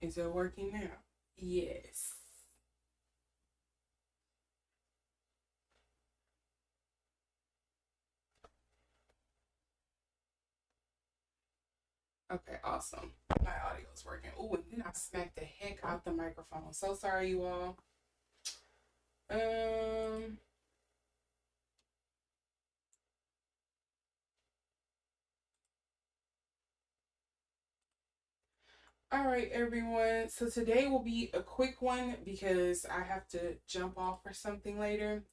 Is it working now? Yes. Okay, awesome. My audio is working. Oh, and then I smacked the heck out the microphone. So sorry, you all. Um, all right, everyone. So today will be a quick one because I have to jump off for something later,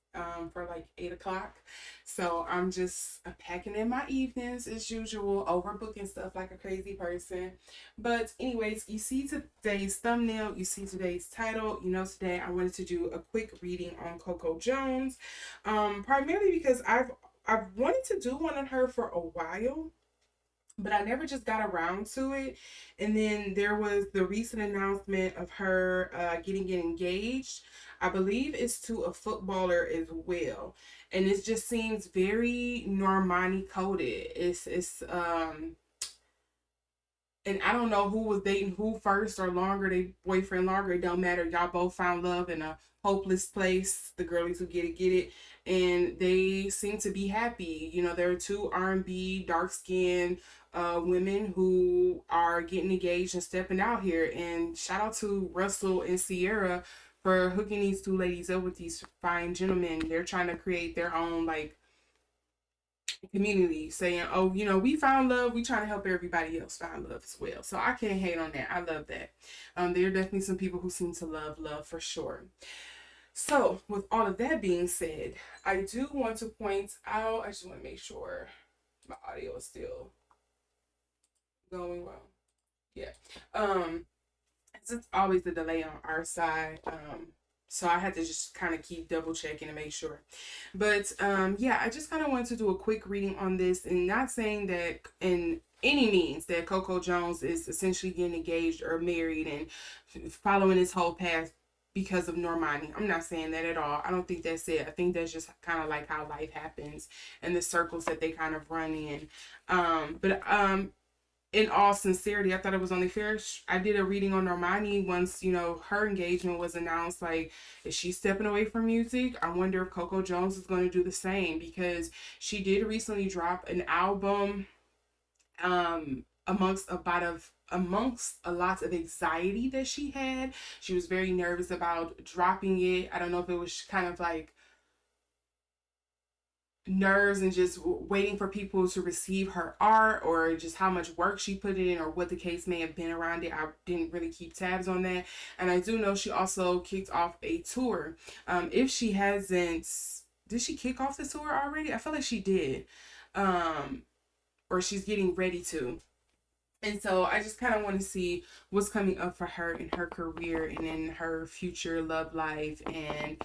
for like 8 o'clock. So I'm just packing in my evenings as usual, overbooking stuff like a crazy person. But anyways, you see today's thumbnail, you see today's title. You know, today I wanted to do a quick reading on Coco Jones, primarily because I've wanted to do one on her for a while, but I never just got around to it. And then there was the recent announcement of her getting engaged. I believe it's to a footballer as well, and it just seems very Normani coded. It's and I don't know who was dating who first or longer, they boyfriend longer, it don't matter. Y'all both found love in a hopeless place. The girlies who get it. And they seem to be happy. You know, there are two R&B dark skinned women who are getting engaged and stepping out here. And shout out to Russell and Ciara for hooking these two ladies up with these fine gentlemen. They're trying to create their own like community, saying, oh, you know, we found love, we trying to help everybody else find love as well. So I can't hate on that. I love that. There are definitely some people who seem to love for sure. So with all of that being said, I do want to point out, I just want to make sure my audio is still going well. Yeah. um it's always a delay on our side. So I had to just kind of keep double checking to make sure. But yeah, I just kind of wanted to do a quick reading on this, and not saying that in any means that Coco Jones is essentially getting engaged or married and following his whole path because of Normani. I'm not saying that at all. I don't think that's it. I think that's just kind of like how life happens and the circles that they kind of run in. But in all sincerity, I thought it was only fair. I did a reading on Normani once, you know, her engagement was announced. Like, is she stepping away from music? I wonder if Coco Jones is going to do the same, because she did recently drop an album, amongst a lot of anxiety that she had. She was very nervous about dropping it. I don't know if it was kind of like nerves and just waiting for people to receive her art, or just how much work she put in, or what the case may have been around it. I didn't really keep tabs on that. And I do know she also kicked off a tour. If she hasn't, did she kick off the tour already? I feel like she did. um or she's getting ready to. And so I just kind of want to see what's coming up for her in her career and in her future love life. And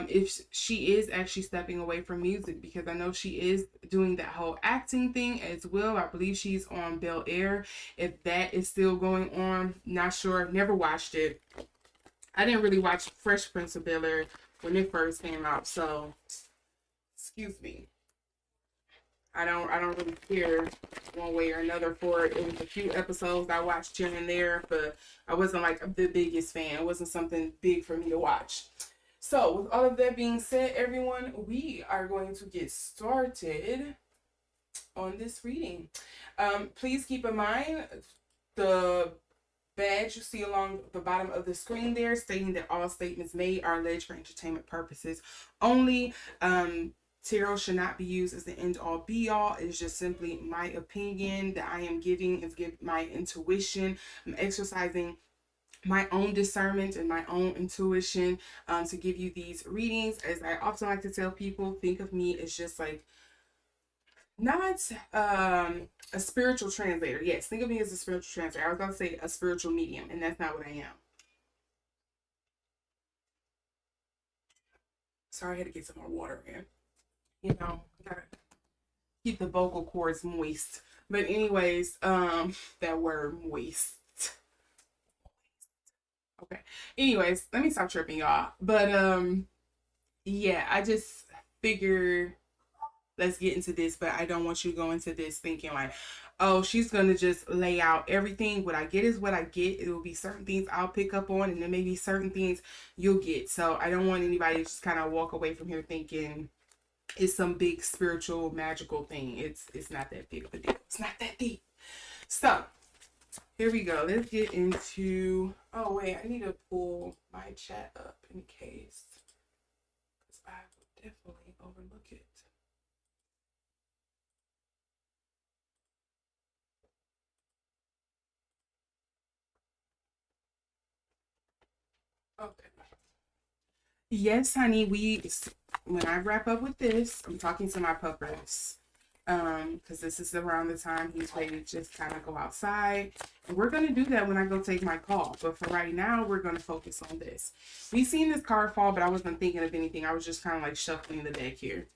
if she is actually stepping away from music, because I know she is doing that whole acting thing as well. I believe she's on Bel Air. If that is still going on, not sure. Never watched it. I didn't really watch Fresh Prince of Bel Air when it first came out. So, excuse me. I don't really care one way or another for it. It was a few episodes I watched here and there, but I wasn't like the biggest fan. It wasn't something big for me to watch. So with all of that being said, everyone, we are going to get started on this reading. Please keep in mind the badge you see along the bottom of the screen there, stating that all statements made are alleged for entertainment purposes only. Tarot should not be used as the end all be all. It is just simply my opinion that I am giving, is give my intuition. I'm exercising my own discernment and my own intuition, to give you these readings. As I often like to tell people, think of me as just like, not a spiritual translator. Yes, think of me as a spiritual translator. I was going to say a spiritual medium, and that's not what I am. Sorry, I had to get some more water in. You know, gotta keep the vocal cords moist. But anyways, that word moist. Okay. Anyways, let me stop tripping, y'all. But yeah, I just figure let's get into this, but I don't want you to go into this thinking like, oh, she's gonna just lay out everything. What I get is what I get. It will be certain things I'll pick up on, and then maybe certain things you'll get. So I don't want anybody to just kind of walk away from here thinking it's some big spiritual magical thing. It's not that big of a deal. It's not that deep. So here we go. Let's get into. Oh wait, I need to pull my chat up in case, because I will definitely overlook it. Okay. Yes, honey. When I wrap up with this, I'm talking to my puppers. Because this is around the time he's ready to just kind of go outside. And we're gonna do that when I go take my call. But for right now, we're gonna focus on this. We seen this card fall, but I wasn't thinking of anything. I was just kind of like shuffling the deck here.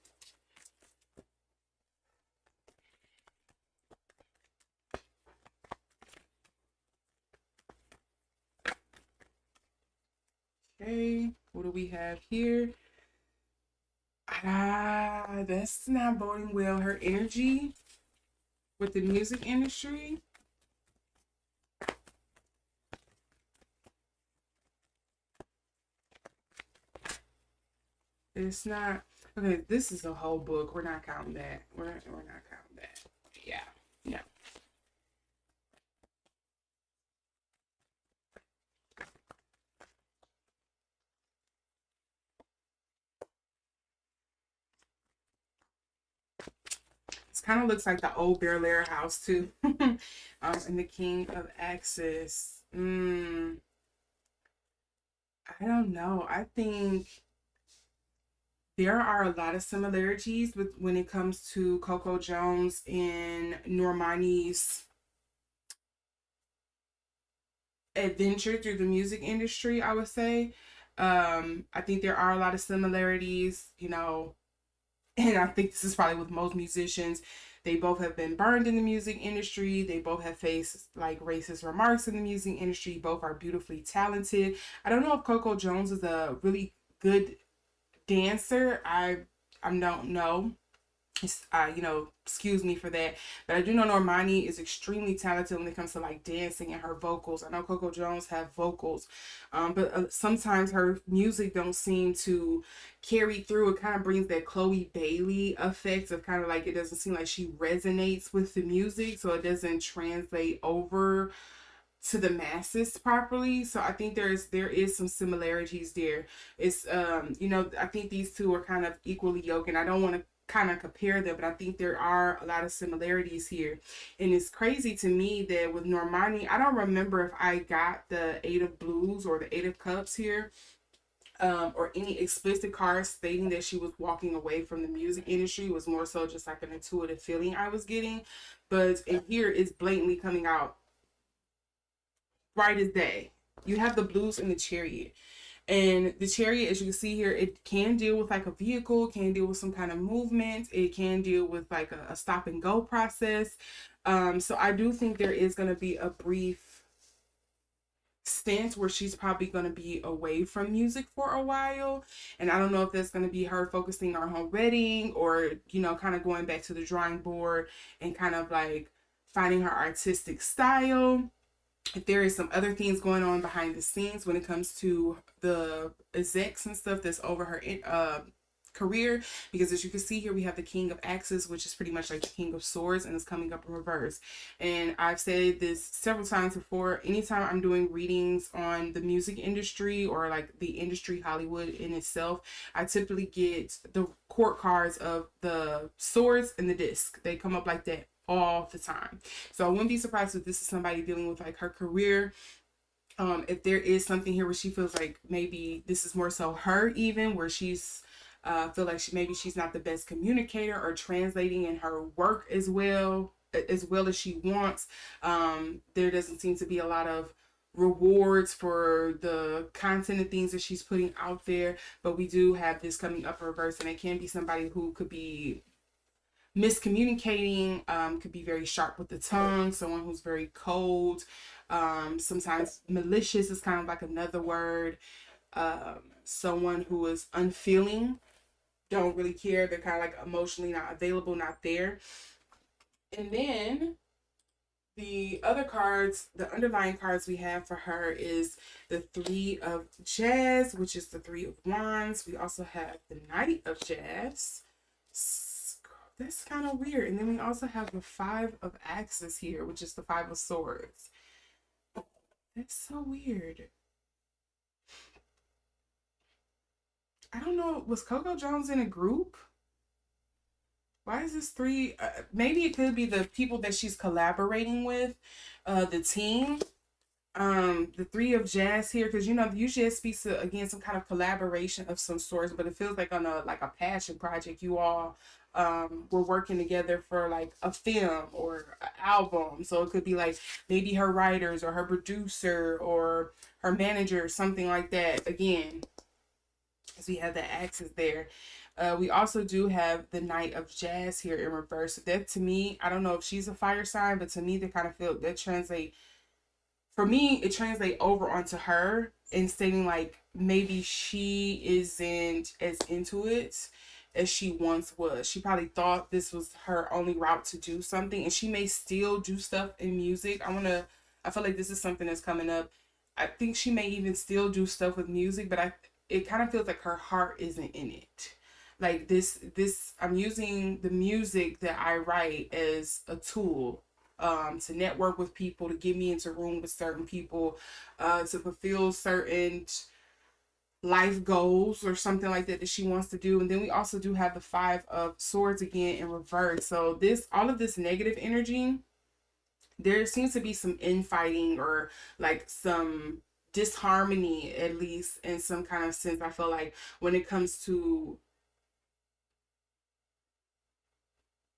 Okay, what do we have here? Ah, that's not boding well. Her energy with the music industry. It's not. Okay, this is a whole book. We're not counting that. We're not counting that. Yeah. No. It kind of looks like the old Bear Lair house too. And the King of Axis. I don't know. I think there are a lot of similarities with when it comes to Coco Jones and Normani's adventure through the music industry, I would say. I think there are a lot of similarities, and I think this is probably with most musicians. They both have been burned in the music industry. They both have faced like racist remarks in the music industry. Both are beautifully talented. I don't know if Coco Jones is a really good dancer. I don't know. Excuse me for that, but I do know Normani is extremely talented when it comes to like dancing and her vocals. I know Coco Jones have vocals, but sometimes her music don't seem to carry through. It kind of brings that Chloe Bailey effect of kind of like it doesn't seem like she resonates with the music, so it doesn't translate over to the masses properly. So I think there is some similarities there. It's I think these two are kind of equally yoked, and I don't want to kind of compare them, but I think there are a lot of similarities here. And it's crazy to me that with Normani, I don't remember if I got the Eight of Blues or the Eight of Cups here, or any explicit cards stating that she was walking away from the music industry. It was more so just like an intuitive feeling I was getting. But in here, it's blatantly coming out right as day. You have the Blues and the Chariot. And the Chariot, as you can see here, it can deal with like a vehicle, can deal with some kind of movement. It can deal with like a stop and go process. So I do think there is going to be a brief stint where she's probably going to be away from music for a while. And I don't know if that's going to be her focusing on her wedding or, kind of going back to the drawing board and kind of like finding her artistic style. If there is some other things going on behind the scenes when it comes to the execs and stuff that's over her career, because as you can see here, we have the King of Axes, which is pretty much like the King of Swords, and it's coming up in reverse. And I've said this several times before, anytime I'm doing readings on the music industry or like the industry, Hollywood in itself, I typically get the court cards of the swords and the disc. They come up like that all the time. So I wouldn't be surprised if this is somebody dealing with like her career. If there is something here where she feels like maybe this is more so her, even where she's feel like maybe she's not the best communicator or translating in her work as well as she wants. There doesn't seem to be a lot of rewards for the content and things that she's putting out there, but we do have this coming up in reverse, and it can be somebody who could be miscommunicating, could be very sharp with the tongue, someone who's very cold, sometimes malicious is kind of like another word, someone who is unfeeling, don't really care. They're kind of like emotionally not available, not there. And then the other cards, the underlying cards we have for her is the Three of Jazz, which is the Three of Wands. We also have the Knight of Jazz. That's kind of weird. And then we also have the Five of Axes here, which is the Five of Swords. That's so weird. I don't know. Was Coco Jones in a group? Why is this three? Maybe it could be the people that she's collaborating with, the team. The Three of Jazz here, because you know usually it speaks to again some kind of collaboration of some sorts, but it feels like on a passion project. You all were working together for like a film or an album, so it could be like maybe her writers or her producer or her manager or something like that. Again, as we have the axes there. We also do have the Knight of Jazz here in reverse. That to me, I don't know if she's a fire sign, but to me, they kind of feel that translate. For me, it translates over onto her and stating like maybe she isn't as into it as she once was. She probably thought this was her only route to do something, and she may still do stuff in music. I feel like this is something that's coming up. I think she may even still do stuff with music, but it kind of feels like her heart isn't in it. Like this I'm using the music that I write as a tool to network with people, to get me into room with certain people, to fulfill certain life goals or something like that that she wants to do. And then we also do have the Five of Swords again in reverse. So this, all of this negative energy, there seems to be some infighting or like some disharmony, at least in some kind of sense. I feel like when it comes to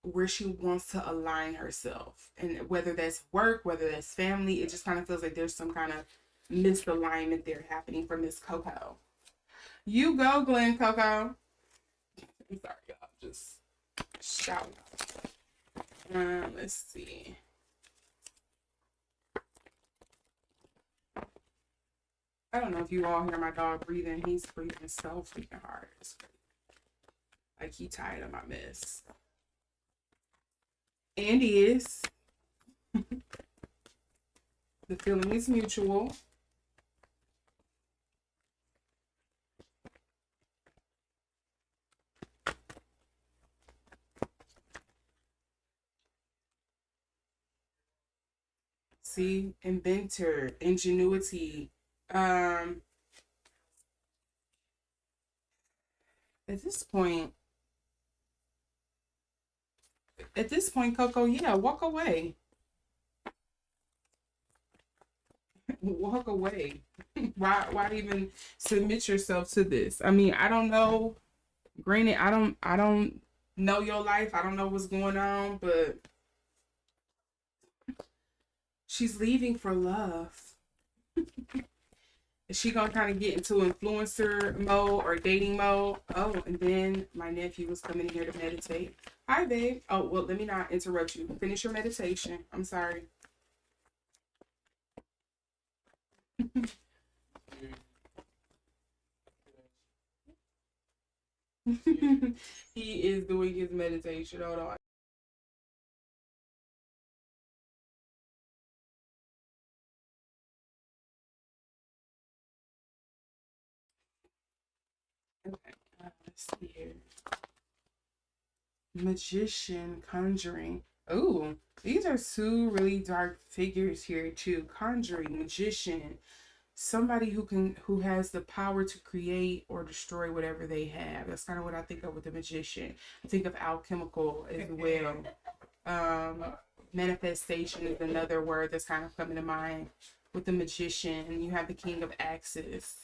where she wants to align herself, and whether that's work, whether that's family, it just kind of feels like there's some kind of misalignment there happening for Miss Coco. You go, Glenn Coco. I'm sorry, y'all. Just shouting. Let's see. I don't know if you all hear my dog breathing. He's breathing so freaking hard. Like he tired of my mess. And is. The feeling is mutual. See, inventor, ingenuity. Um, at this point, Coco, yeah, walk away. Walk away. Why even submit yourself to this? I mean, I don't know. Granted, I don't know your life. I don't know what's going on, but she's leaving for love. Is she gonna kind of get into influencer mode or dating mode? Oh, and then my nephew was coming in here to meditate. Hi, babe. Oh, well, let me not interrupt you. Finish your meditation. I'm sorry. He is doing his meditation. Hold on. Okay, let's see here. Magician, conjuring. Oh, these are two really dark figures here too. Conjuring, magician, somebody who has the power to create or destroy whatever they have. That's kind of what I think of with the magician. I think of alchemical as well. Um, Manifestation is another word that's kind of coming to mind with the magician. You have the king of axes.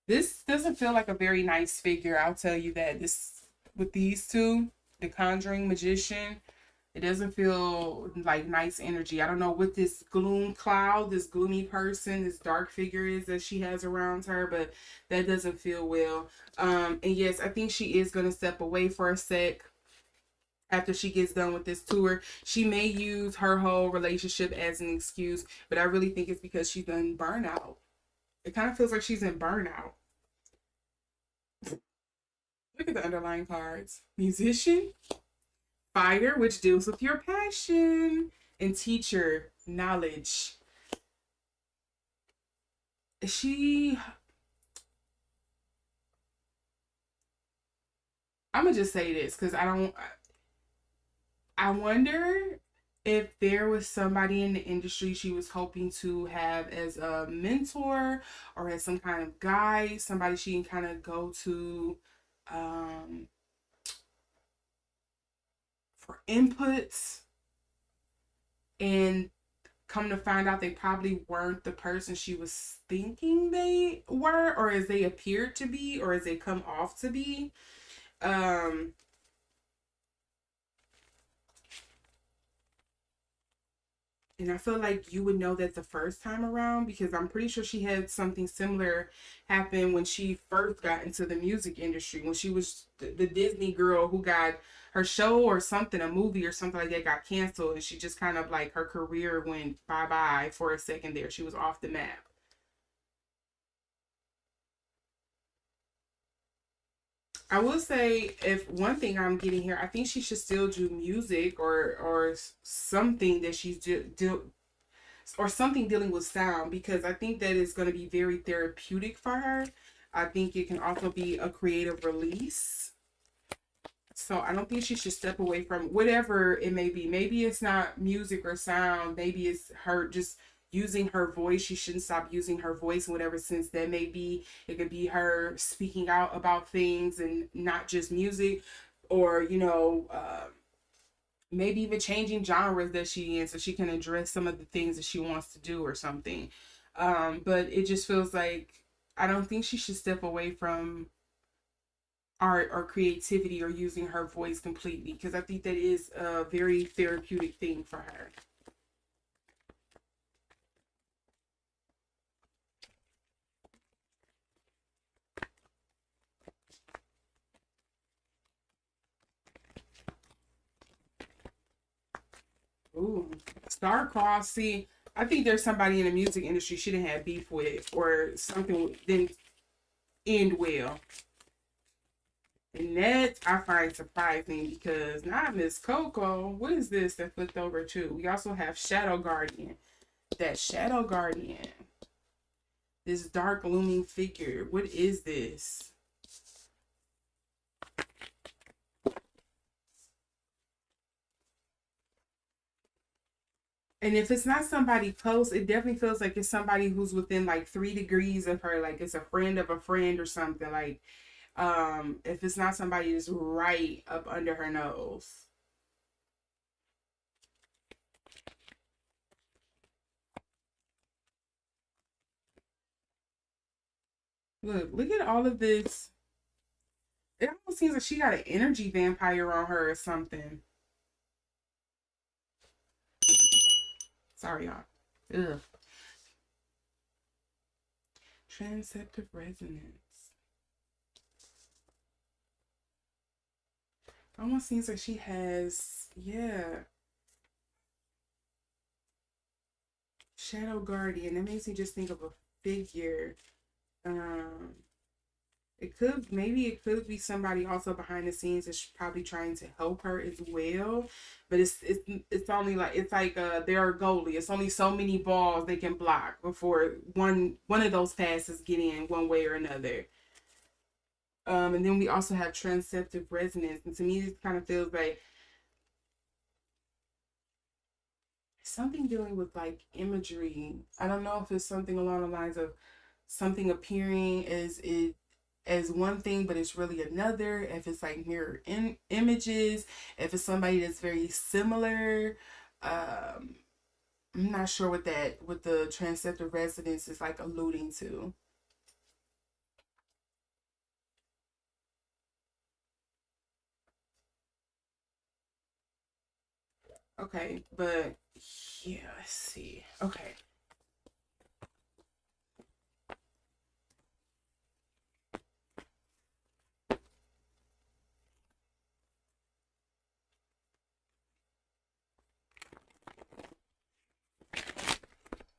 This doesn't feel like a very nice figure. I'll tell you that. This with these two, the conjuring magician, it doesn't feel like nice energy. I don't know what this gloom cloud, this gloomy person, this dark figure is that she has around her, but that doesn't feel well. And yes, I think she is going to step away for a sec after she gets done with this tour. She may use her whole relationship as an excuse, but I really think it's because she's done burnout. It kind of feels like she's in burnout. Look at the underlying cards. Musician, fire, which deals with your passion, and teacher, knowledge. She, I'm gonna just say this because I don't. I wonder if there was somebody in the industry she was hoping to have as a mentor or as some kind of guide, somebody she can kind of go to um, for inputs, and come to find out they probably weren't the person she was thinking they were, or as they appeared to be, or as they come off to be. Um, And I feel like you would know that the first time around because I'm pretty sure she had something similar happen when she first got into the music industry. When she was the Disney girl who got her show or something, a movie or something like that got canceled. And she just kind of like her career went bye bye for a second there. She was off the map. I will say, if one thing I'm getting here, I think she should still do music or something that she's or something dealing with sound because I think that is going to be very therapeutic for her. I think it can also be a creative release. So I don't think she should step away from whatever it may be. Maybe it's not music or sound. Maybe it's her just using her voice. She shouldn't stop using her voice in whatever sense that may be. It could be her speaking out about things and not just music or, maybe even changing genres that she in so she can address some of the things that she wants to do or something. But it just feels like I don't think she should step away from art or creativity or using her voice completely because I think that is a very therapeutic thing for her. Ooh, star-crossed. See, I think there's somebody in the music industry she didn't have beef with or something didn't end well. And that I find surprising because not Miss Coco. What is this that flipped over too? We also have Shadow Guardian. That Shadow Guardian. This dark looming figure. What is this? And if it's not somebody close, it definitely feels like it's somebody who's within like 3 degrees of her, like it's a friend of a friend or something. Like, if it's not somebody that's right up under her nose. Look at all of this. It almost seems like she got an energy vampire on her or something. Sorry, y'all. Ugh. Transceptive resonance. Almost seems like she has, yeah. Shadow Guardian. That makes me just think of a figure. Um, maybe it could be somebody also behind the scenes that's probably trying to help her as well. But it's only like it's like they're a goalie. It's only so many balls they can block before one of those passes get in one way or another. And then we also have transceptive resonance, and to me, it kind of feels like something dealing with like imagery. I don't know if it's something along the lines of something appearing as one thing, but it's really another. If it's like mirror images, if it's somebody that's very similar. Um, I'm not sure what the transceptive resonance is like alluding to. Okay, but yeah, let's see. Okay,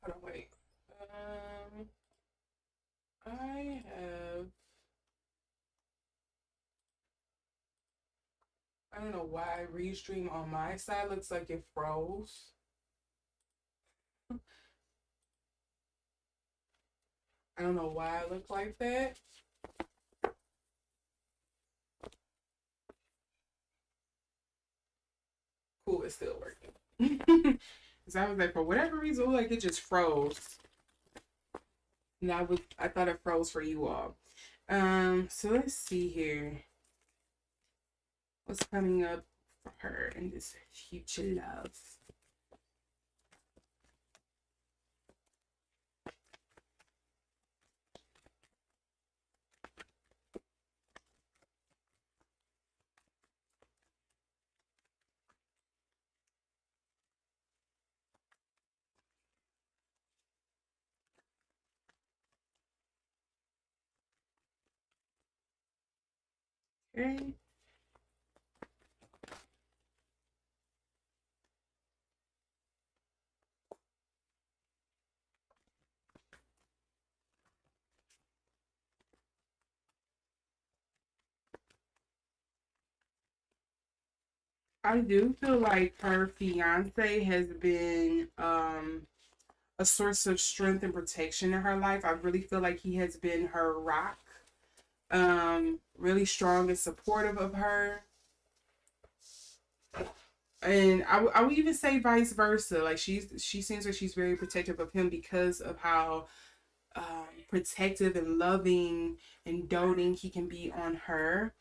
hold on, wait. Um, I have I don't know why Restream on my side looks like it froze. I don't know why it looked like that. Cool, it's still working. Because I was like, for whatever reason, like it just froze. And I thought it froze for you all. So let's see here. What's coming up for her in this future love? Okay. I do feel like her fiance has been a source of strength and protection in her life. I really feel like he has been her rock, really strong and supportive of her. And I would even say vice versa. Like she seems like she's very protective of him because of how protective and loving and doting he can be on her.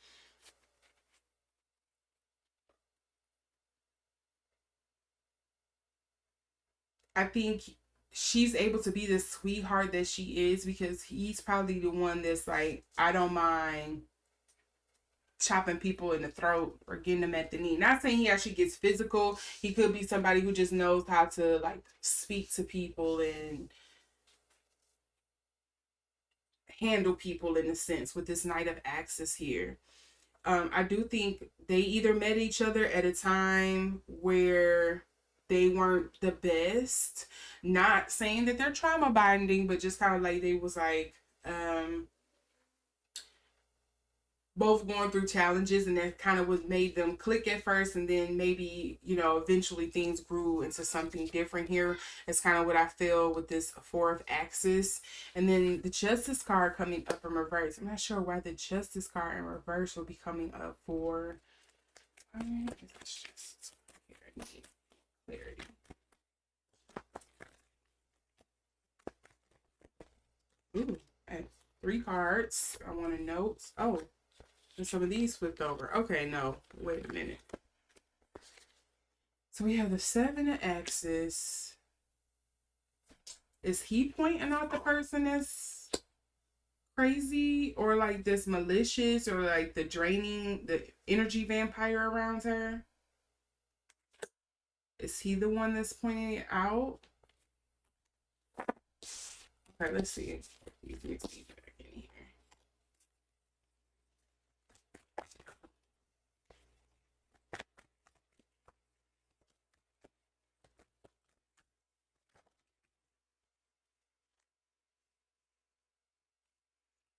I think she's able to be the sweetheart that she is because he's probably the one that's like, I don't mind chopping people in the throat or getting them at the knee. Not saying he actually gets physical. He could be somebody who just knows how to like speak to people and handle people in a sense with this Knight of Axes here. I do think they either met each other at a time where they weren't the best. Not saying that they're trauma bonding, but just kind of like they was like both going through challenges, and that kind of was made them click at first, and then maybe eventually things grew into something different. Here is kind of what I feel with this fourth axis, and then the Justice card coming up in reverse. I'm not sure why the Justice card in reverse will be coming up for just clarity. Ooh, I 3 cards I want to note. Oh, and some of these flipped over. Okay, no, wait a minute. So we have the 7 of axis. Is he pointing out the person that's crazy or like this malicious or like the energy vampire around her? Is he the one that's pointing it out? Okay, let's see.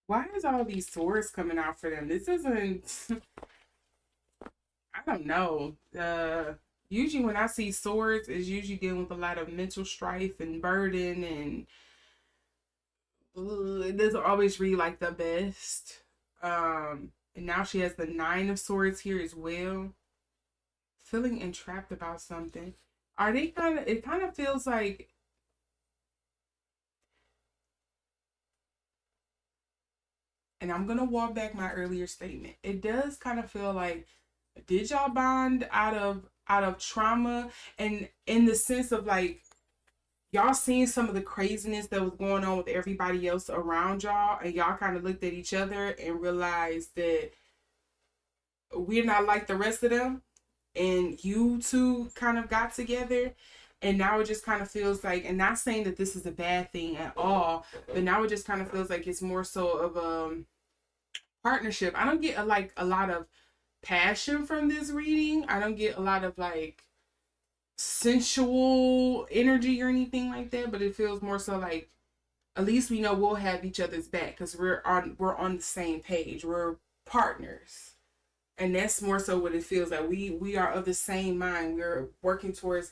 Why is all these swords coming out for them? This isn't. I don't know. Usually when I see swords, it's usually dealing with a lot of mental strife and burden, and it doesn't always read like the best. And now she has the 9 of swords here as well. Feeling entrapped about something. Are they kind of? It kind of feels like, and I'm gonna walk back my earlier statement. It does kind of feel like, did y'all bond out of trauma, and in the sense of like y'all seen some of the craziness that was going on with everybody else around y'all, and y'all kind of looked at each other and realized that we're not like the rest of them, and you two kind of got together, and now it just kind of feels like, and not saying that this is a bad thing at all, but now it just kind of feels like it's more so of a partnership. I don't get like a lot of passion from this reading. I don't get a lot of like sensual energy or anything like that, but it feels more so like at least we know we'll have each other's back because we're on the same page. We're partners. And that's more so what it feels like. We are of the same mind. We're working towards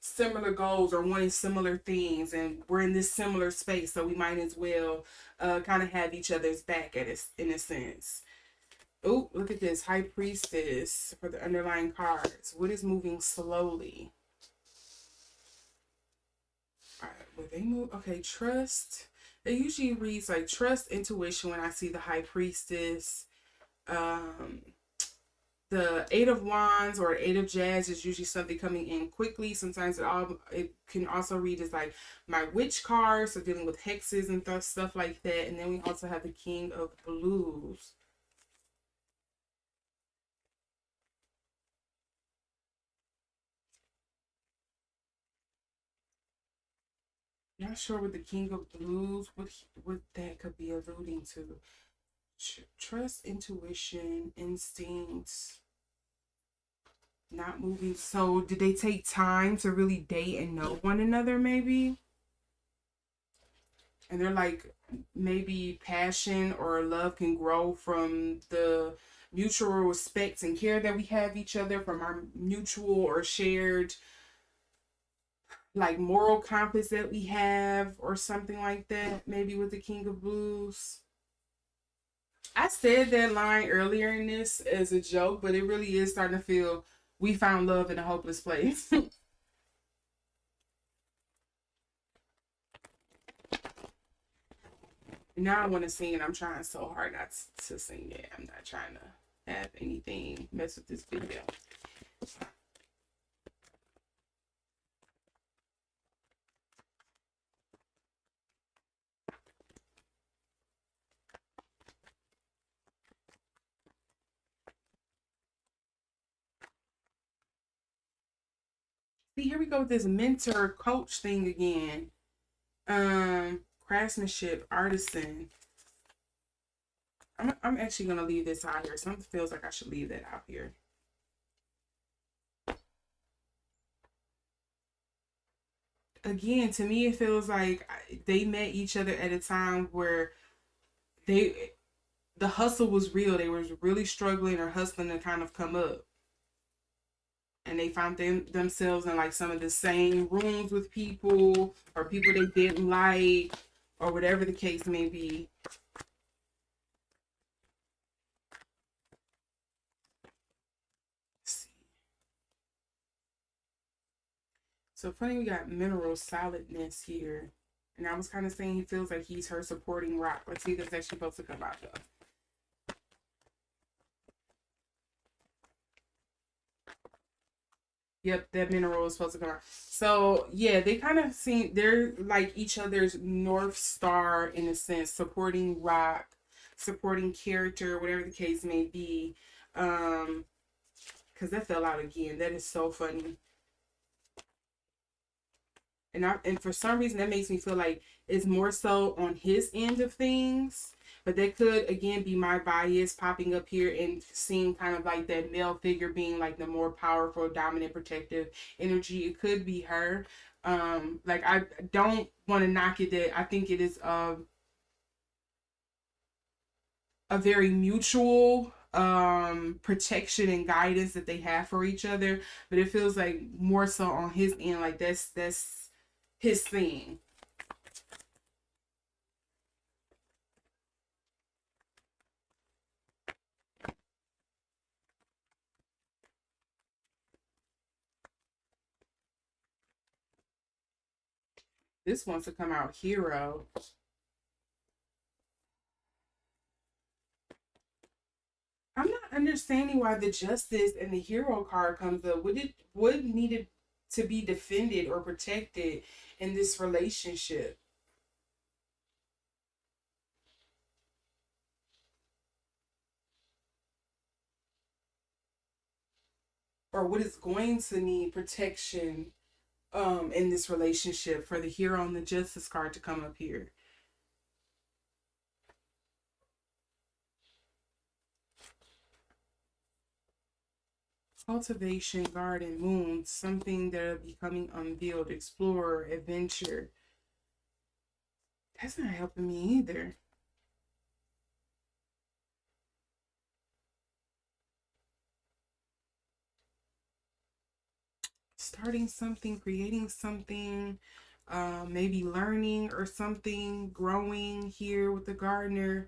similar goals or wanting similar things, and we're in this similar space, so we might as well kind of have each other's back at us in a sense. Oh, look at this High Priestess for the underlying cards. What is moving slowly? All right, will they move? Okay, trust. It usually reads like trust, intuition when I see the High Priestess. Um, the Eight of Wands or Eight of Jazz is usually something coming in quickly. Sometimes it can also read as like my Witch card, so dealing with hexes and stuff like that. And then we also have the King of Blues. Not sure what the King of Blues, what that could be alluding to. Trust, intuition, instincts, not moving. So did they take time to really date and know one another maybe? And they're like, maybe passion or love can grow from the mutual respect and care that we have each other, from our mutual or shared like moral compass that we have, or something like that, maybe with the King of Blues. I said that line earlier in this as a joke, but it really is starting to feel we found love in a hopeless place. Now I want to sing and I'm trying so hard not to sing it. I'm not trying to have anything mess with this video. See, here we go with this mentor coach thing again. Craftsmanship, artisan. I'm actually gonna leave this out here. Something feels like I should leave that out here. Again, to me, it feels like they met each other at a time where they the hustle was real. They were really struggling or hustling to kind of come up, and they found themselves in like some of the same rooms with people or people they didn't like or whatever the case may be. So funny, we got mineral solidness here. And I was kind of saying he feels like he's her supporting rock. Let's see if that's actually supposed to come out though. Yep, that mineral is supposed to come out. So yeah, they kind of seem they're like each other's North Star in a sense, supporting rock, supporting character, whatever the case may be. Because that fell out again. That is so funny. And for some reason that makes me feel like it's more so on his end of things, but that could again be my bias popping up here and seeing kind of like that male figure being like the more powerful, dominant, protective energy. It could be her. Like I don't want to knock it, that I think it is a very mutual protection and guidance that they have for each other, but it feels like more so on his end, like that's his thing. This wants to come out hero. I'm not understanding why the justice and the hero card comes up. Would needed to be defended or protected in this relationship? Or what is going to need protection in this relationship for the hero and the justice card to come up here? Cultivation, garden, moon, something that are becoming unveiled, explorer, adventure. That's not helping me either. starting something, creating something, maybe learning or something, growing here with the gardener.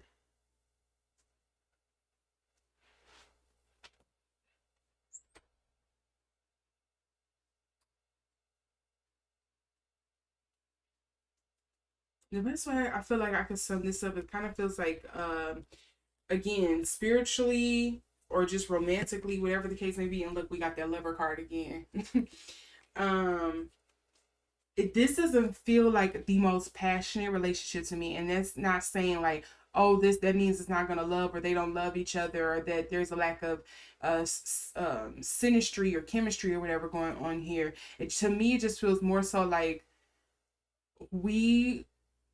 The best way I feel like I could sum this up, it kind of feels like, again, spiritually or just romantically, whatever the case may be. And look, we got that lover card again. um, this doesn't feel like the most passionate relationship to me, and that's not saying like, oh, this that means it's not gonna love, or they don't love each other, or that there's a lack of synastry or chemistry or whatever going on here. It, to me, it just feels more so like we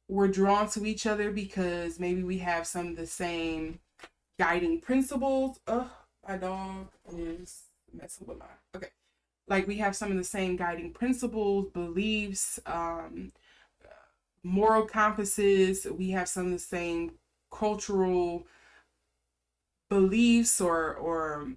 were drawn to each other because maybe we have some of the same guiding principles. Ugh, my dog is messing with my, okay, like we have some of the same guiding principles, beliefs, moral compasses. We have some of the same cultural beliefs or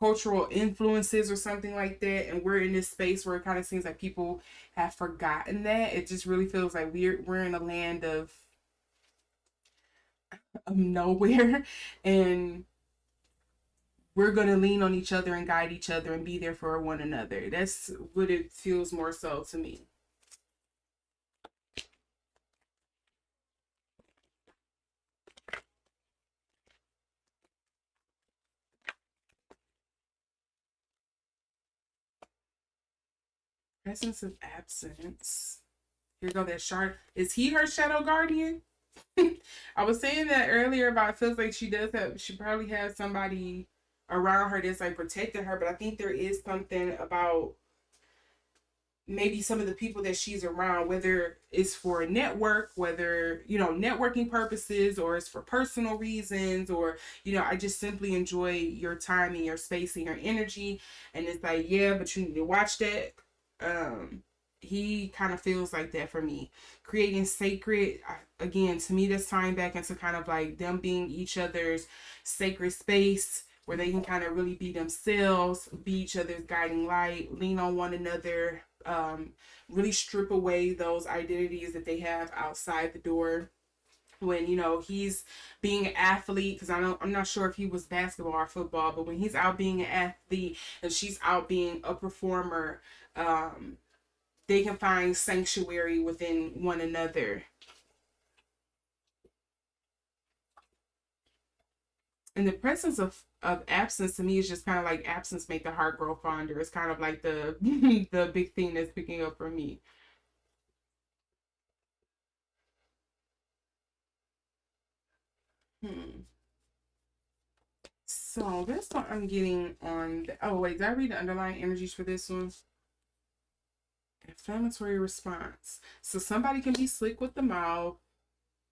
cultural influences or something like that. And we're in this space where it kind of seems like people have forgotten that. It just really feels like we're in a land of nowhere, and we're going to lean on each other and guide each other and be there for one another. That's what it feels more so to me. Presence of absence. Here go that shard. Is he her shadow guardian? I was saying that earlier about it feels like she probably has somebody around her that's like protecting her, but I think there is something about maybe some of the people that she's around, whether it's for a network, whether, networking purposes, or it's for personal reasons, or, I just simply enjoy your time and your space and your energy. And it's like, yeah, but you need to watch that. He kind of feels like that for me. Creating sacred, again, to me, that's tying back into kind of like them being each other's sacred space where they can kind of really be themselves, be each other's guiding light, lean on one another, really strip away those identities that they have outside the door. When he's being an athlete, because I'm not sure if he was basketball or football, but when he's out being an athlete and she's out being a performer, they can find sanctuary within one another. And the presence of absence to me is just kind of like absence make the heart grow fonder. It's kind of like the the big thing that's picking up for me. Hmm. So that's what I'm getting on. Oh wait, did I read the underlying energies for this one? Inflammatory response. So somebody can be slick with the mouth.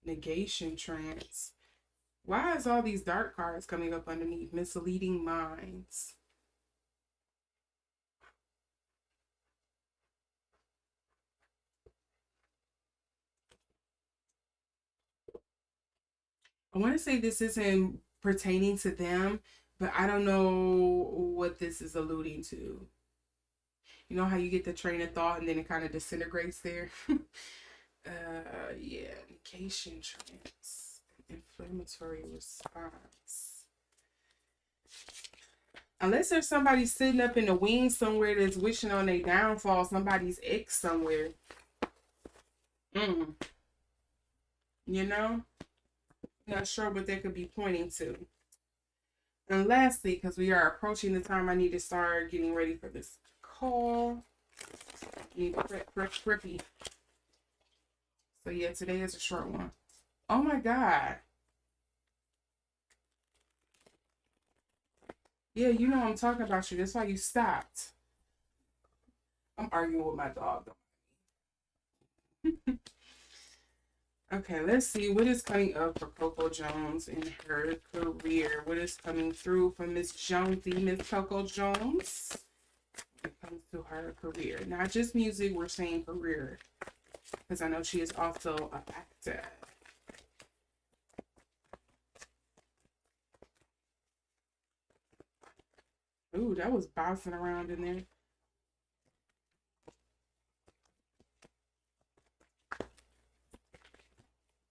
Negation trance. Why is all these dark cards coming up underneath? Misleading minds. I want to say this isn't pertaining to them, but I don't know what this is alluding to. You know how you get the train of thought and then it kind of disintegrates there? Yeah, negation trance, inflammatory response. Unless there's somebody sitting up in the wings somewhere that's wishing on their downfall, somebody's ex somewhere. Mm, you know? Not sure what that could be pointing to. And lastly, because we are approaching the time I need to start getting ready for this call. Need to prep preppy. So yeah, today is a short one. Oh my God. Yeah, you know I'm talking about you. That's why you stopped. I'm arguing with my dog. Okay, let's see what is coming up for Coco Jones in her career. What is coming through for Miss Jonesy, Miss Coco Jones? When it comes to her career, not just music. We're saying career because I know she is also an actor. Ooh, that was bouncing around in there.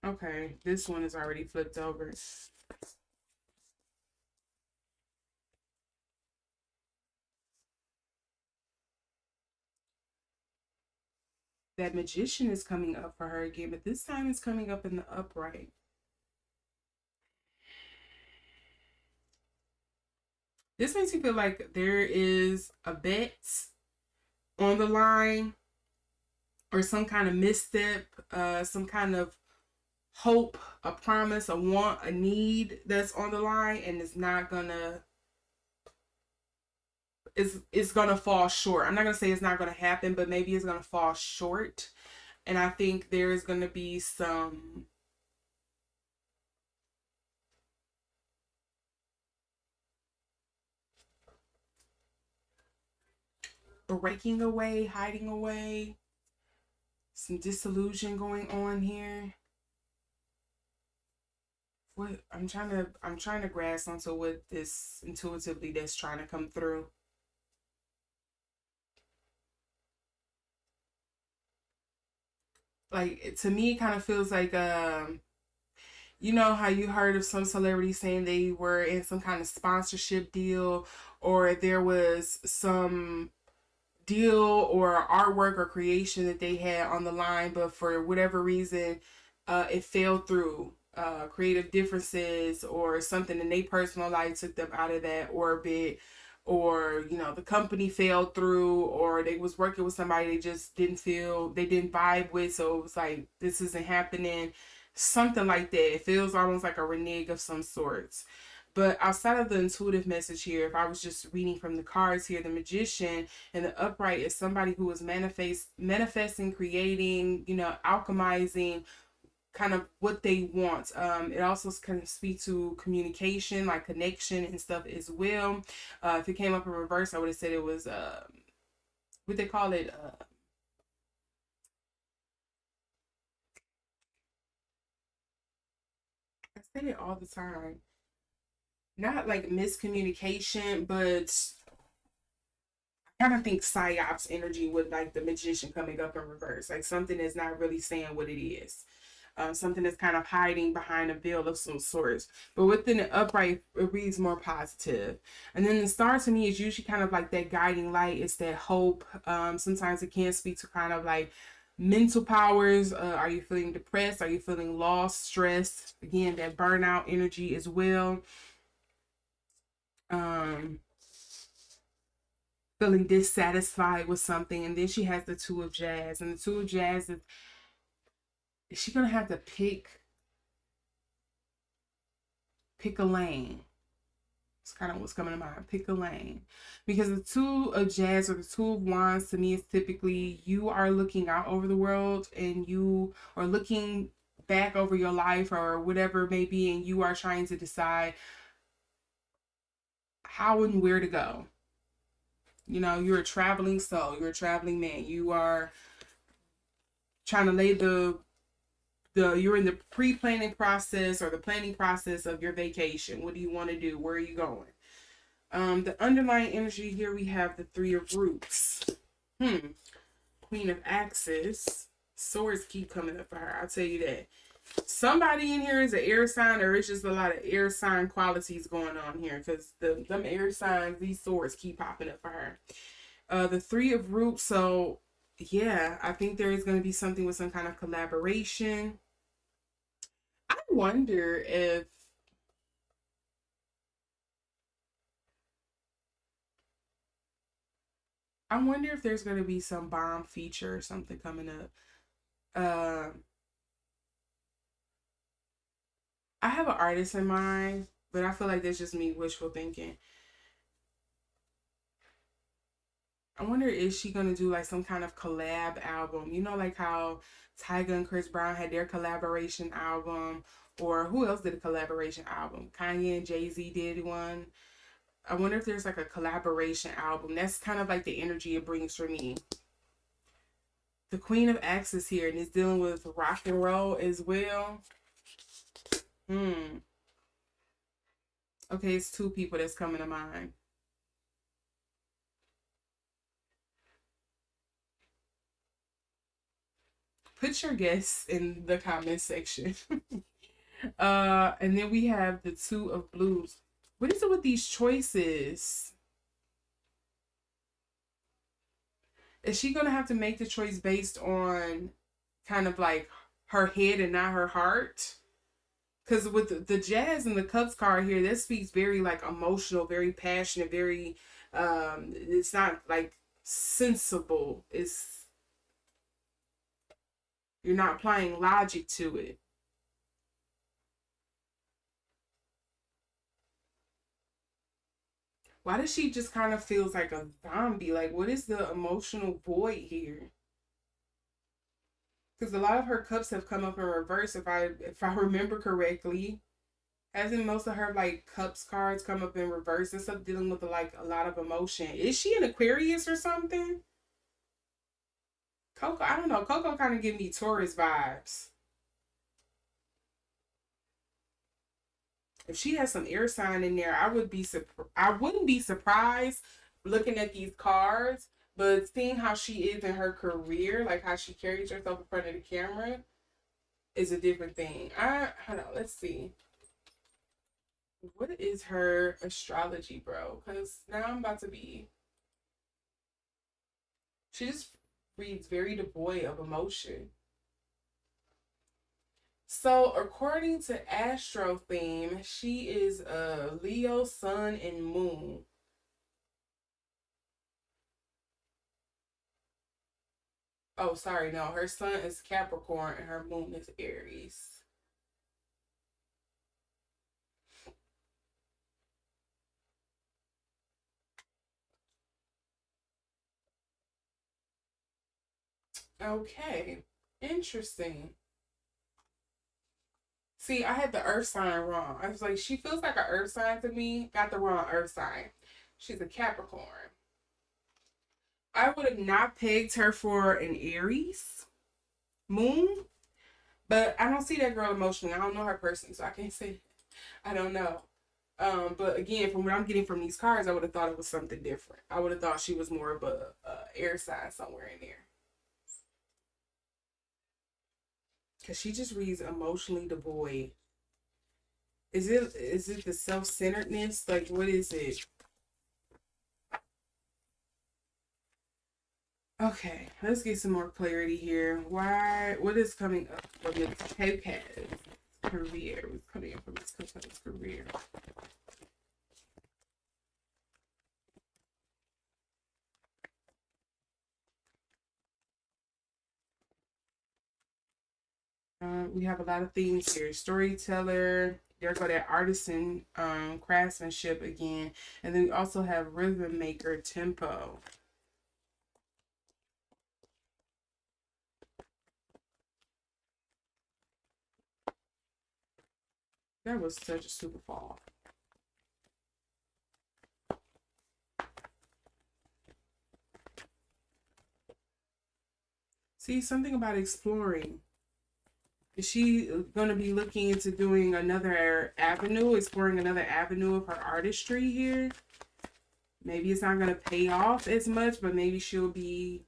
Okay, this one is already flipped over. That Magician is coming up for her again, but this time it's coming up in the upright. This makes me feel like there is a bet on the line, or some kind of misstep, some kind of hope, a promise, a want, a need that's on the line, and it's not gonna, it's gonna fall short. I'm not gonna say it's not gonna happen, but maybe it's gonna fall short. And I think there's gonna be some breaking away, hiding away, some disillusion going on here. What I'm trying to grasp onto what this intuitively that's trying to come through. Like, to me, it kind of feels like you know how you heard of some celebrities saying they were in some kind of sponsorship deal, or there was some deal or artwork or creation that they had on the line, but for whatever reason, it fell through. Creative differences or something in their personal life took them out of that orbit, or the company fell through, or they was working with somebody they just didn't feel, they didn't vibe with, so it was like, this isn't happening, something like that. It feels almost like a renege of some sorts. But outside of the intuitive message here, if I was just reading from the cards here, the Magician and the upright is somebody who is manifesting, creating, alchemizing kind of what they want. It also kind of speaks to communication, like connection and stuff as well. If it came up in reverse, I would have said it was what they call it. I say it all the time. Not like miscommunication, but I kind of think psyops energy with like the Magician coming up in reverse, like something that's not really saying what it is. Something that's kind of hiding behind a veil of some sorts. But within the upright, it reads more positive. And then the star to me is usually kind of like that guiding light. It's that hope. Sometimes it can speak to kind of like mental powers. Are you feeling depressed? Are you feeling lost, stressed? Again, that burnout energy as well. Um, Feeling dissatisfied with something. And then she has the Two of Jazz. And the Two of Jazz is she gonna have to pick a lane? It's kind of what's coming to mind. Pick a lane. Because the Two of Jazz or the Two of Wands to me is typically you are looking out over the world, and you are looking back over your life or whatever it may be, and you are trying to decide how and where to go. You're a traveling soul, you're a traveling man. You are trying to lay you're in the pre-planning process or the planning process of your vacation. What do you want to do? Where are you going? The underlying energy here, we have the Three of Roots. Queen of Axes. Swords keep coming up for her. I'll tell you that. Somebody in here is an air sign, or it's just a lot of air sign qualities going on here, because them air signs, these swords keep popping up for her. The Three of Roots. So yeah, I think there is going to be something with some kind of collaboration. I wonder if there's going to be some bomb feature or something coming up. I have an artist in mind, but I feel like that's just me wishful thinking. I wonder, is she gonna do like some kind of collab album? Like how Tyga and Chris Brown had their collaboration album, or who else did a collaboration album? Kanye and Jay-Z did one. I wonder if there's like a collaboration album. That's kind of like the energy it brings for me. The Queen of Axes here, and is dealing with rock and roll as well. Okay, it's two people that's coming to mind. Put your guess in the comment section. And then we have the two of blues. What is it with these choices? Is she gonna have to make the choice based on kind of like her head and not her heart? Because with the jazz and the cups card here, that speaks very like emotional, very passionate, very it's not like sensible. It's you're not applying logic to it. Why does she just kind of feels like a zombie? Like what is the emotional void here? Because a lot of her cups have come up in reverse if I remember correctly. Hasn't most of her like cups cards come up in reverse and stuff dealing with like a lot of emotion? Is she an Aquarius or something? Coco, I don't know. Coco kind of give me Taurus vibes. If she has some air sign in there, I wouldn't be surprised looking at these cards, but seeing how she is in her career, like how she carries herself in front of the camera, is a different thing. I hold on, let's see. What is her astrology, bro? Because now I'm about to be. She just reads very devoid of emotion. So, according to Astro Theme, she is a Leo, Sun, and Moon. Oh, sorry, no. Her Sun is Capricorn and her Moon is Aries. Okay, interesting. See, I had the Earth sign wrong. I was like, she feels like an Earth sign to me. Got the wrong Earth sign. She's a Capricorn. I would have not pegged her for an Aries moon, but I don't see that girl emotionally. I don't know her person, so I can't say. I don't know. But again, from what I'm getting from these cards, I would have thought it was something different. I would have thought she was more of a air sign somewhere in there, because she just reads emotionally devoid. Is it the self centeredness? Like what is it? Okay, let's get some more clarity here. What is coming up from this Coco's career? What's coming up from this Coco's career? We have a lot of things here. Storyteller, there go that artisan craftsmanship again. And then we also have rhythm maker tempo. That was such a super fall. See, something about exploring. Is she going to be looking into doing another avenue, exploring another avenue of her artistry here? Maybe it's not going to pay off as much, but maybe she'll be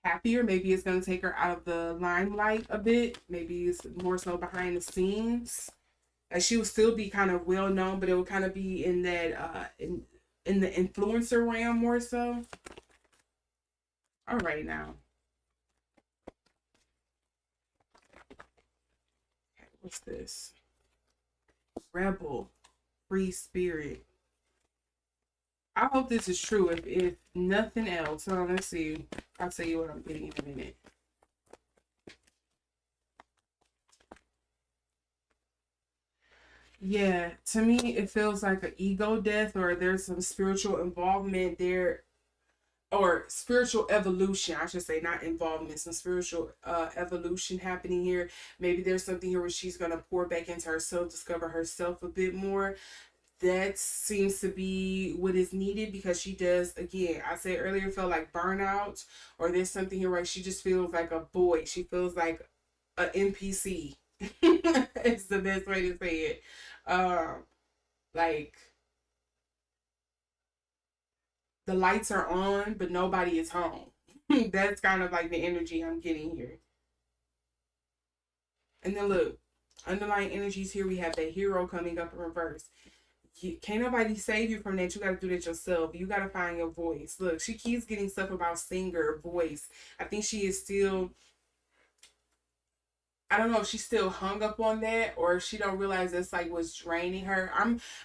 happier. Maybe it's going to take her out of the limelight a bit. Maybe it's more so behind the scenes. She will still be kind of well known, but it will kind of be in that in the influencer realm more so. All right, now. Okay, what's this? Rebel, free spirit. I hope this is true. If nothing else, so let's see. I'll tell you what I'm getting in a minute. Yeah, to me, it feels like an ego death, or there's some spiritual involvement there, or spiritual evolution, I should say, not involvement, some spiritual evolution happening here. Maybe there's something here where she's going to pour back into herself, discover herself a bit more. That seems to be what is needed, because she does, again, I said earlier, felt like burnout, or there's something here where she just feels like a void. She feels like an NPC. It's the best way to say it. Um, like the lights are on, but nobody is home. That's kind of like the energy I'm getting here. And then look, underlying energies here, we have that hero coming up in reverse. Can't nobody save you from that. You got to do that yourself. You got to find your voice. Look, she keeps getting stuff about singer voice. I think she is still, I don't know if she's still hung up on that, or if she don't realize that's like what's draining her.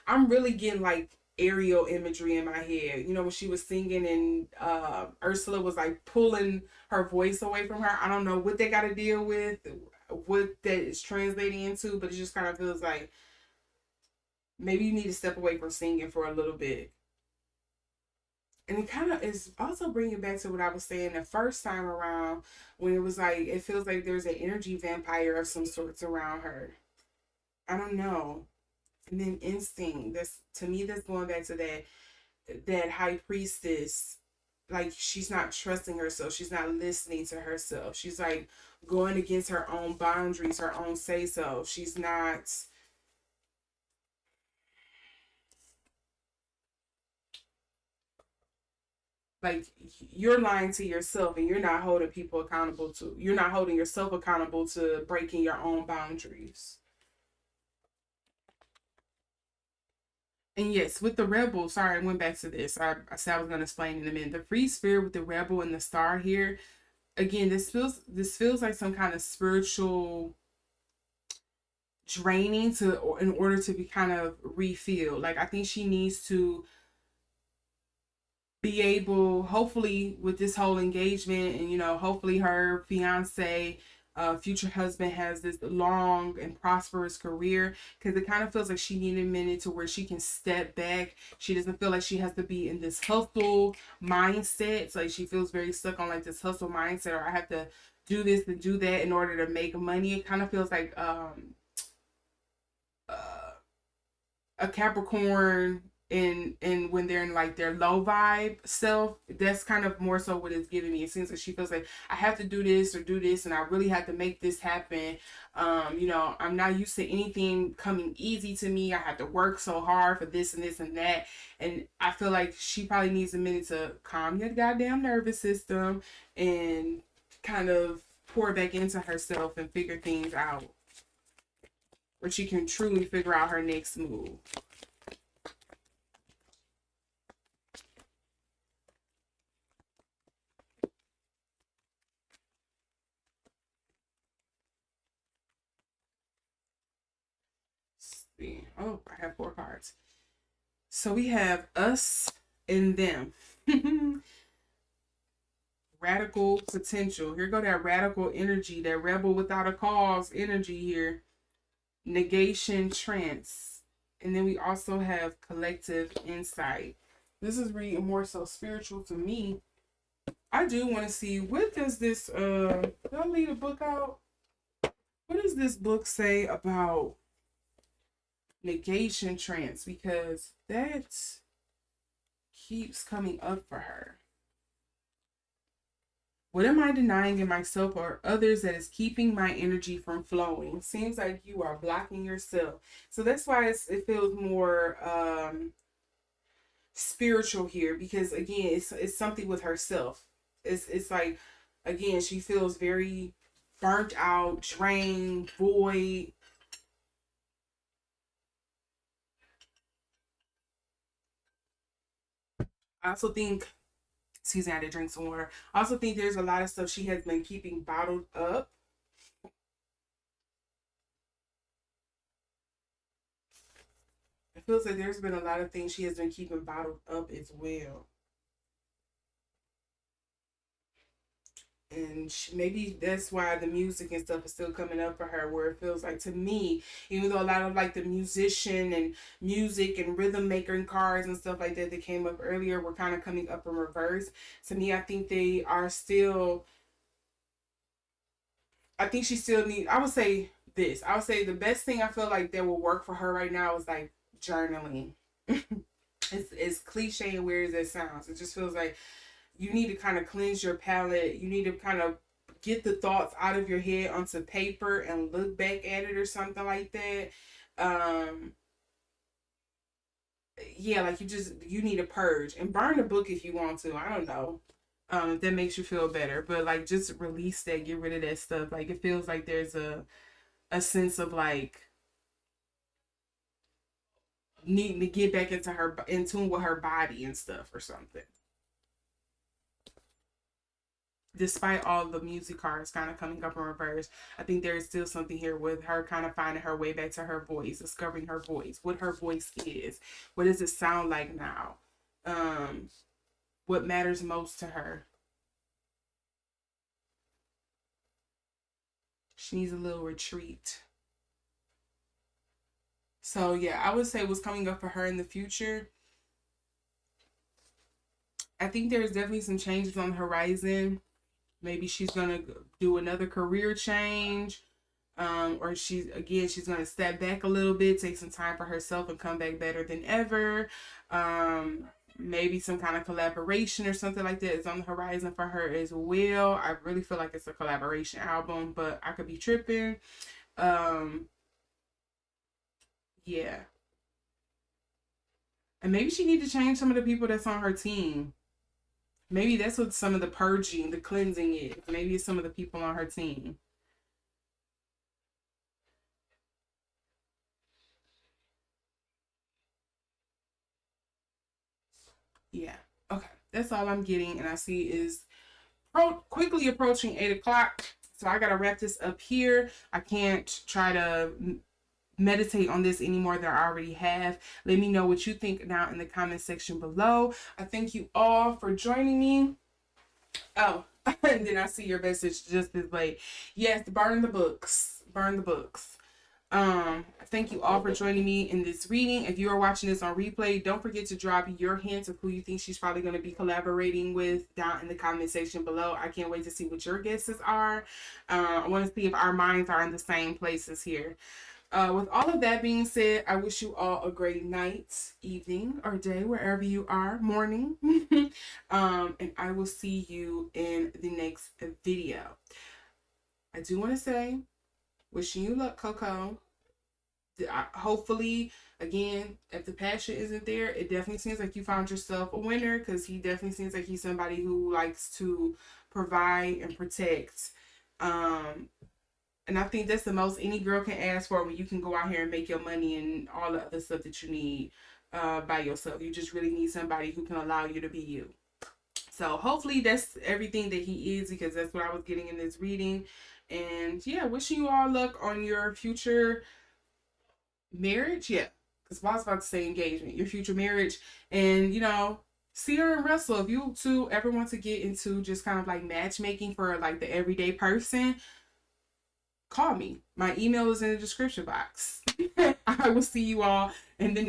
I'm really getting like aerial imagery in my head. You know, when she was singing and Ursula was like pulling her voice away from her. I don't know what they got to deal with, what that is translating into, but it just kind of feels like maybe you need to step away from singing for a little bit. And it kind of is also bringing back to what I was saying the first time around, when it was like it feels like there's an energy vampire of some sorts around her. I don't know. And then instinct. That's, to me, that's going back to that high priestess. Like, she's not trusting herself. She's not listening to herself. She's like going against her own boundaries, her own say so. She's not, like, you're lying to yourself, and you're not holding people accountable to, you're not holding yourself accountable to breaking your own boundaries. And yes, with the rebel, sorry, I went back to this. I said I was gonna explain in a minute. The free spirit with the rebel and the star here, again, this feels like some kind of spiritual draining to, in order to be kind of refilled. Like, I think she needs to be able, hopefully with this whole engagement, and hopefully her fiance, future husband, has this long and prosperous career, because it kind of feels like she needed a minute to where she can step back. She doesn't feel like she has to be in this hustle mindset. So, like, she feels very stuck on like this hustle mindset, or I have to do this and do that in order to make money. It kind of feels like uh, a Capricorn in when they're in like their low vibe self. That's kind of more so what it's giving me. It seems like she feels like I have to do this or do this, and I really have to make this happen. I'm not used to anything coming easy to me. I have to work so hard for this and this and that. And I feel like she probably needs a minute to calm your goddamn nervous system and kind of pour back into herself and figure things out, where she can truly figure out her next move. See. Oh, I have 4 cards. So we have us and them. Radical potential. Here go that radical energy, that rebel without a cause energy here. Negation trance. And then we also have collective insight. This is reading more so spiritual to me. I do want to see, what does this did I leave the book out? What does this book say about negation trance? Because that keeps coming up for her. What am I denying in myself or others that is keeping my energy from flowing? Seems like you are blocking yourself. So that's why it feels more spiritual here, because again, it's something with herself. It's like, again, she feels very burnt out, drained, void. I also think, excuse me, I had to drink some water. I also think there's a lot of stuff she has been keeping bottled up. It feels like there's been a lot of things she has been keeping bottled up as well. And maybe that's why the music and stuff is still coming up for her, where it feels like, to me, even though a lot of like the musician and music and rhythm maker and cards and stuff like that came up earlier were kind of coming up in reverse. To me, I think they are still, I think she still need, I would say this, I would say the best thing I feel like that will work for her right now is like journaling. It's cliche and weird as it sounds. It just feels like you need to kind of cleanse your palette. You need to kind of get the thoughts out of your head onto paper and look back at it or something like that. Um, yeah, like you need a purge and burn the book if you want to. I don't know. If that makes you feel better, but like just release that, get rid of that stuff. Like, it feels like there's a sense of like needing to get back into her, in tune with her body and stuff or something. Despite all the music cards kind of coming up in reverse, I think there is still something here with her kind of finding her way back to her voice, discovering her voice, what her voice is, what does it sound like now, um, what matters most to her. She needs a little retreat. So yeah, I would say what's coming up for her in the future. I think there's definitely some changes on the horizon. Maybe she's gonna do another career change, or she's gonna step back a little bit, take some time for herself, and come back better than ever. Maybe some kind of collaboration or something like that is on the horizon for her as well. I really feel like it's a collaboration album, but I could be tripping. Um, yeah, and maybe she need to change some of the people that's on her team. Maybe that's what some of the purging, the cleansing is. Maybe it's some of the people on her team. Yeah. Okay. That's all I'm getting, and I see is quickly approaching 8 o'clock. So I gotta wrap this up here. I can't try to meditate on this any more than I already have. Let me know what you think down in the comment section below. I thank you all for joining me. Oh, and then I see your message just as late. Yes, burn the books. Burn the books. Thank you all for joining me in this reading. If you are watching this on replay, don't forget to drop your hints of who you think she's probably going to be collaborating with down in the comment section below. I can't wait to see what your guesses are. I want to see if our minds are in the same places here. With all of that being said, I wish you all a great night, evening, or day, wherever you are, morning. And I will see you in the next video. I do want to say, wishing you luck, Coco. Hopefully, again, if the passion isn't there, it definitely seems like you found yourself a winner, because he definitely seems like he's somebody who likes to provide and protect. And I think that's the most any girl can ask for, when you can go out here and make your money and all the other stuff that you need by yourself. You just really need somebody who can allow you to be you. So hopefully that's everything that he is, because that's what I was getting in this reading. And yeah, wishing you all luck on your future marriage. Yeah, because I was about to say engagement, your future marriage. And Ciara and Russell, if you two ever want to get into just kind of like matchmaking for like the everyday person, call me. My email is in the description box. I will see you all in the next